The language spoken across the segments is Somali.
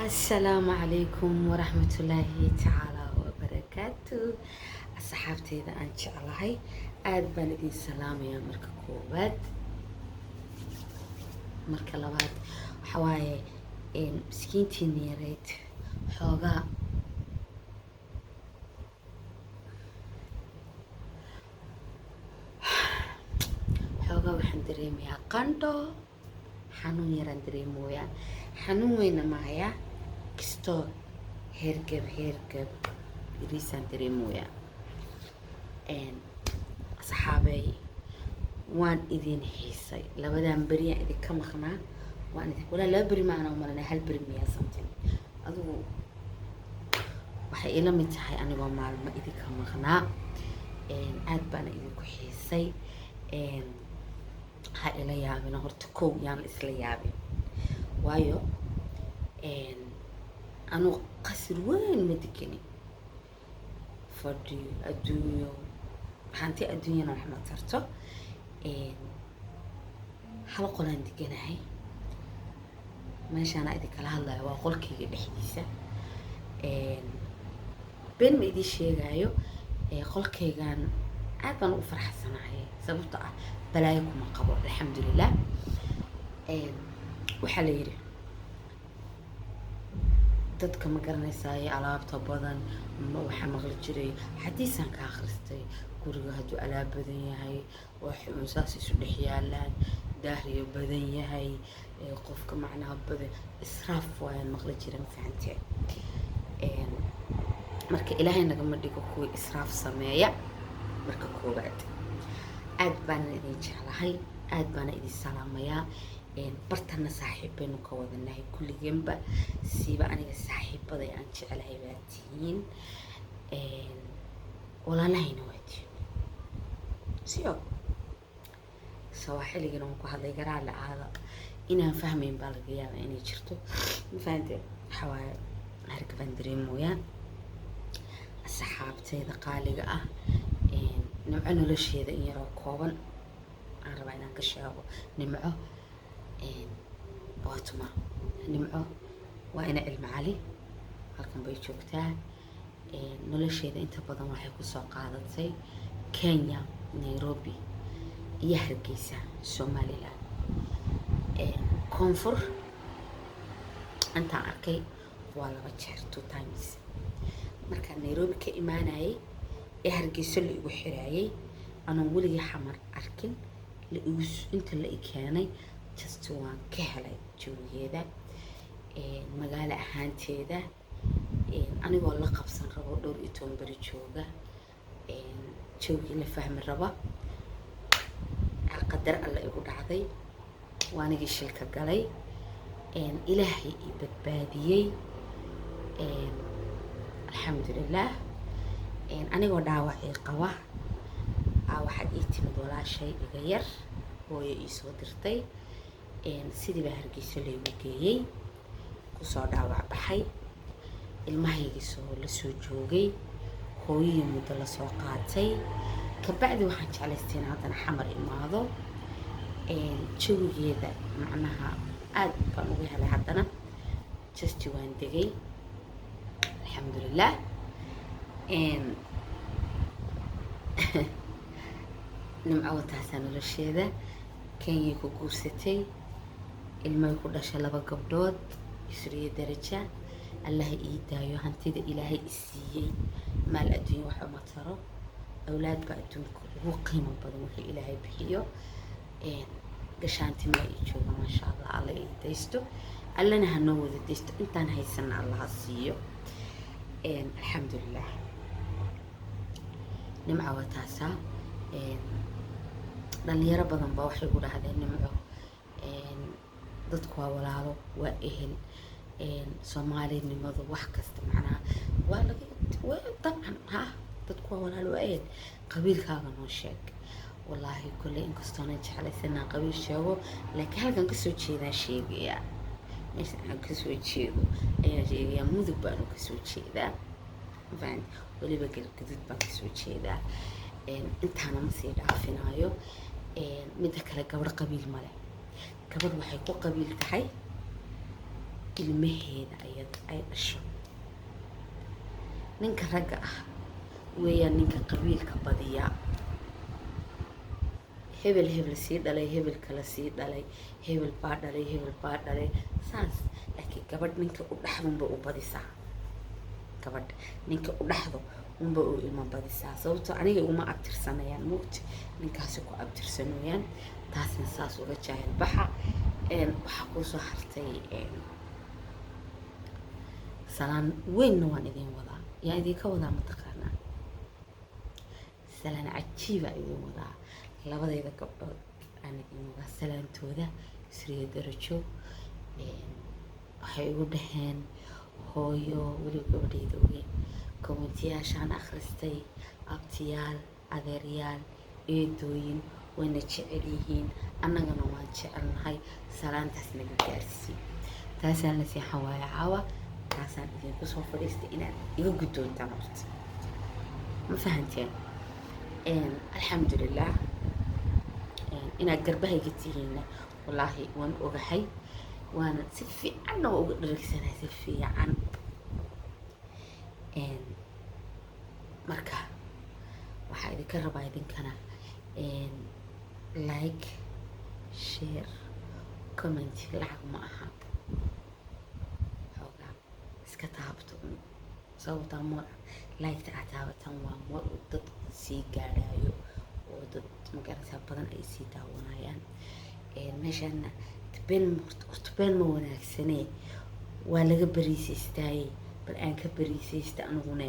السلام عليكم ورحمة الله تعالى وبركاته. أصحابتي إذا أنت الله aad baan idin salaamayaa marka koowaad. marka labaad waxa waaye miskiintiina yareyd xoogaa waxaan dareemayaa qandho, xanuun yaraan dareemooyaa, xanuun weyna mahaya kastoo hergeb yariisaan dareemooyaa. asxaabey waan idin xiisay labadan beriyaan idinka maqnaa, walaa laba beri maana umalanaa hal beri miyaa something adigu waxay ila mid tahay anigoo maalmo idinka maqnaa. aad baana idinku xiisay. ha ila yaabina horta kow yaan la isla yaabin, waayo anuu qasir weyn ma degani, fadhiyo adduunyo hanti adduunyana wax ma tarto. hal qolaan deganahay, meeshaana idinkala hadlayo waa qolkayga dhexdiisa. been ma idin sheegaayo, qolkaygan aad baan ugu farxsanahay sababto ah balaayo kuma qabo alxamdulilah. waxaa la yidhi dadka ma garanaysaay alaabta badan waxaa maqli jiray xadiisaan ka akhristay guriga hadduu alaab badan yahay wax saas isu dhex yaalaan, daahriyo badan yahay, qofka macnaha badan israaf waayaan maqli jira, ma fahantee. marka ilaahay nagama dhigo kuwii israaf sameeya. marka koowaad aad baana idin jeclahay, aad baana idin salaamayaa. bartana saaxiib baynu ka wadanahay kulligeenba, siiba aniga saaxiibaday aan jeclahay baa tihiin, walaalahayna waa tihiin. siyo sawaaxiligan waan ku hadlay garaale aada inaan fahmayn baa laga yaabaa inay jirto, ma fahantee. waxaa waaye harka baan dareemooyaa. asxaabtayda qaaliga ah, nimco nolosheeda in yaroo kooban aan rabaa inaan ka sheego. nimco waa tuma, nimco waa ina cilmi cali, halkan bay joogtaa. nolosheeda inta badan waxay kusoo qaadatay Kenya, Nairobi iyo Hargeysa, Somaliland. koonfur intaan arkay waa 2 jeer 2 times. markaan Nairobi ka imaanayay ee Hargeysa la igu xiraayay, anaan weligii xamar arkin, inta la i keenay just waan ka helay jawigeeda, magaalo ahaanteeda, anigoo la qabsan rabo dhowr iyo 10 beri jooga, jawgii la fahmi raba. qadar alla igu dhacday, waanigii shilka galay, ilaahay i badbaadiyey, alxamdulilah. anigoo dhaawacii qaba waxaad ii timid walaashay iga yar, hooyo ii soo dirtay. sidii baa Hargeysa laygu geeyey, kusoo dhaawac baxay, ilmahaygiisoo la soo joogay, hooyihii muddo lasoo qaatay. kabacdi waxaan jeclaystay in haddana xamar imaado. jawigeeda macnaha aad baan uga helay. haddana justi waan degay alxamdulilah. nimco wataasaa nolosheeda. kenyay ku guursatay, ilmay ku dhashay 2 gabdhood, isriyo daraja. allaha ii daayo, hantida ilaahay i siiyey maal adduunya wax uma taro. awlaad baa adduunka ugu qiimo badan wixii ilaahay bixiyo. gashaanti maa ii jooga maasha allah, alla ii daysto, allana hanoo wada daysto, intaan haysana allaha siiyo. alxamdulilah. nimco wataasaa. dhalinyaro badan baa waxay ku dhahdeen nimco dadku waa walaalo, waa ehel, soomaalinimadu wax kasta macnaha waa dabcan dadku waa walaalo, waa ehel, qabiilkaaga noo sheeg. wallaahi kulle inkastoona jeclaysanaan qabiil sheego, laakiin halkan kasoo jeedaa sheegayaa, meesha aan kasoo jeedo ayaa sheegayaa. mudug baanu kasoo jeedaa, weliba galgaduud baan kasoo jeedaa. intaana ma sii dhaafinaayo. midda kale gabadh qabiil male, gabadh waxay ku qabiil tahay ilmaheeda ayada ay dhasho. ninka ragga ah weeyaan ninka qabiilka badiyaa. hebel hebel sii dhalay, hebel kale sii dhalay, hebel baa dhalay, hebel baa dhalay saas. laakiin gabadh ninka u dhaxdunba u badisaa. gabadh ninka u dhaxdo unba u ilmo badisaa. sababtoo aniga uma abtirsanayaan mugti, ninkaasi ku abtirsanayaan. taasna saas uga jaahil baxa. waxaa kusoo hartay salaan weynna waan idin wadaa. yaa idinka wadaa mataqaanaa? salaan cajiiba idin wadaa. labadayda gabdhood aan idin wadaa salaantooda. Sriya darajo waxay igu dhaheen hooyo, weliba gabadhayda weyn kommentiyaashaan akhristay, abtiyaal, adeeryaal, eedooyin wayna jecel yihiin, annagana waan jecelnahay, salaantaas naga gaarsii. taasaan la seexan waaya caawa. taasaan idinku soo fadhiistay inaad iga guddoontaan horta. ma fahanteen? alxamdulilah inaad garbahayga tihiinna wallaahi waan ogahay. waana si fiicanna waa uga dharagsanahay, si fiican. marka waxaa idinka rabaa idinkana like, share, comment. lacag ma aha, xoogaa iska taabto. sababtaa mar like-ta aad taabatan waa mar uu dad sii gaadhaayo oo dad magarasa badan ay sii daawanayaan. meeshaana been ma wanaagsanee, waa laga bariisaystaaye. bal aan ka bariisaysta anigune.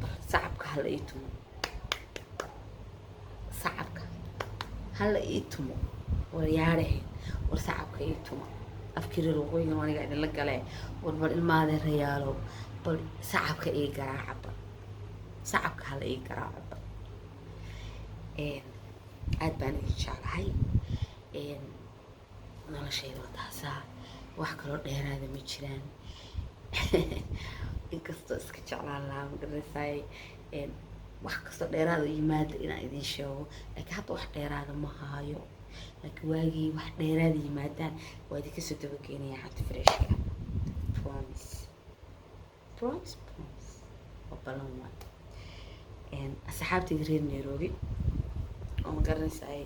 bal sacabka hala ii tumo, sacabka hala ii tumo. war yaadhaheen, war sacabka ii tumo. afkirir waqooyigan aniga idinla galee. war bal ilmaadee rayaalow, bal sacabka ii garaacaba, sacabka hala ii garaacaba. aad baan idin jeclahay. noloshayda waa taasaa, wax kaloo dheeraada ma jiraan. inkastoo iska jeclaan lahaa magaranaysaay wax kastoo dheeraada yimaada inaan idin sheego, laakiin hadda wax dheeraada ma haayo. laakiin waagii wax dheeraada yimaadaan waa idinka soo dabageenaya xabta freshka. promise promise promise waa ballan waay. asxaabtayda reer Nairobi oo magaranaysaay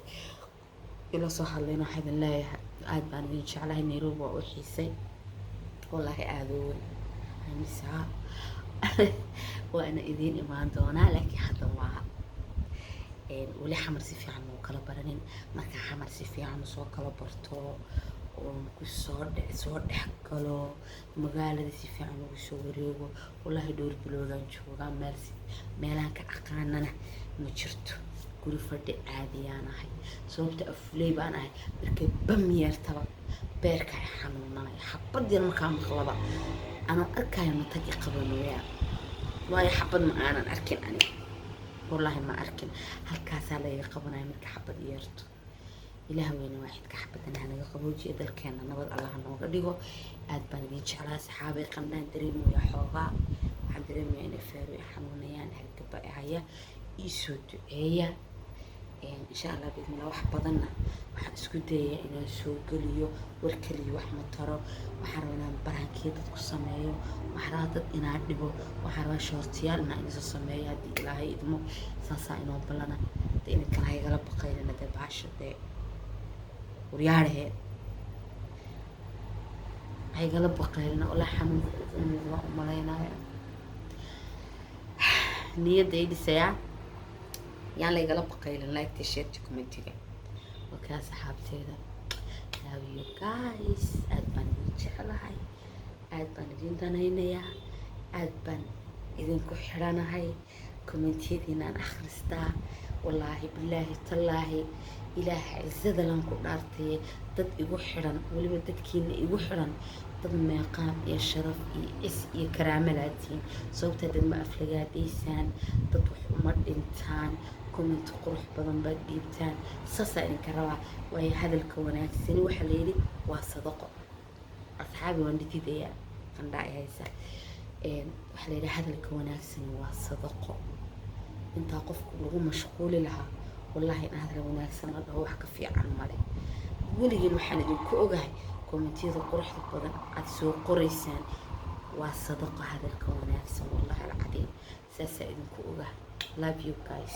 ila soo hadlayna waxaa idin leeyahay aad baan idin jeclahay. Nairobi waa u xiisay wallaahi aada u weyn. misaa waana idiin imaan doonaa, laakiin hadda waa weli xamar si fiican mau kala baranin. marka xamar si fiican soo kala barto oo ku soo dhex galo magaalada, si fiican ugu soo wareego. wallaahi dhowr biloodaan joogaa. meelaan ka aqaanana ma jirto. guri fadhi caadiyaan ahay. sababta afuley baan ahay. markay bam yeertaba beerka ay xanuunanaya. xabad yar markaa maqlaba anoo arkaayo matag i qabanooyaa. waayo xabad ma aanan arkin aniga, wallaahi ma arkin. halkaasaa layga qabanaya marka xabad yeerto. ilaah weyne waaxidka xabadana hanaga qaboojiya, dalkeena nabad allaha nooga dhigo. aad baan idin jeclaa saxaabay. qandhaan dareemaya xoogaa, waxaan dareemayaa inay feero i xanuunayaan, hargaba haya. iisoo duceeya insha allah bidmillah. wax badanna waxaan isku dayayaa inaan soo geliyo. war kaliya wax ma taro. waxaan rabaa inaan baraankiya dad ku sameeyo. waxaan rabaa dad inaan dhibo. waxaan rabaa shoortiyaal inaan idinsoo sameeyo haddii ilaahay idmo. saasaa inoo ballana. de ininkan haygala baqaynana dee baasha dee waryaadhahee haygala baqaynana. walaa xanuunka waa u malaynaya. niyadda ay dhisayaa yaan laygala baqaylin. like share commentiga. wakaa saxaabteeda. love you guys. aad baan idin jeclahay, aad baan idin danaynayaa, aad baan idinku xidhanahay. commentiyadiinaan akhristaa. wallaahi bilaahi tallaahi ilaaha cizadalan ku dhaartaye dad igu xidhan, weliba dadkiina igu xidhan dad meeqaam iyo sharaf iyo is iyo karaamalaadtiin. sababtaa dad ma aflagaadaysaan, dad wax uma dhintaan, comment qurux badan baad dhiibtaan. saasaa idinka rabaa. waayo hadalka wanaagsani waxaa layidhi waa sadaqo. asxaabi waan dhididayaa qandhaa i haysa. waxaa layidhi hadalka wanaagsani waa sadaqo. intaa qofku lagu mashquuli lahaa wallaahi in hadal wanaagsan la dhaho wax ka fiican male. weligiin waxaan idinku ogahay كومنتيدا قرحة بدن عاد سو قريسان وصدق هذا الكونات والله العظيم ساسا إذنكو love you guys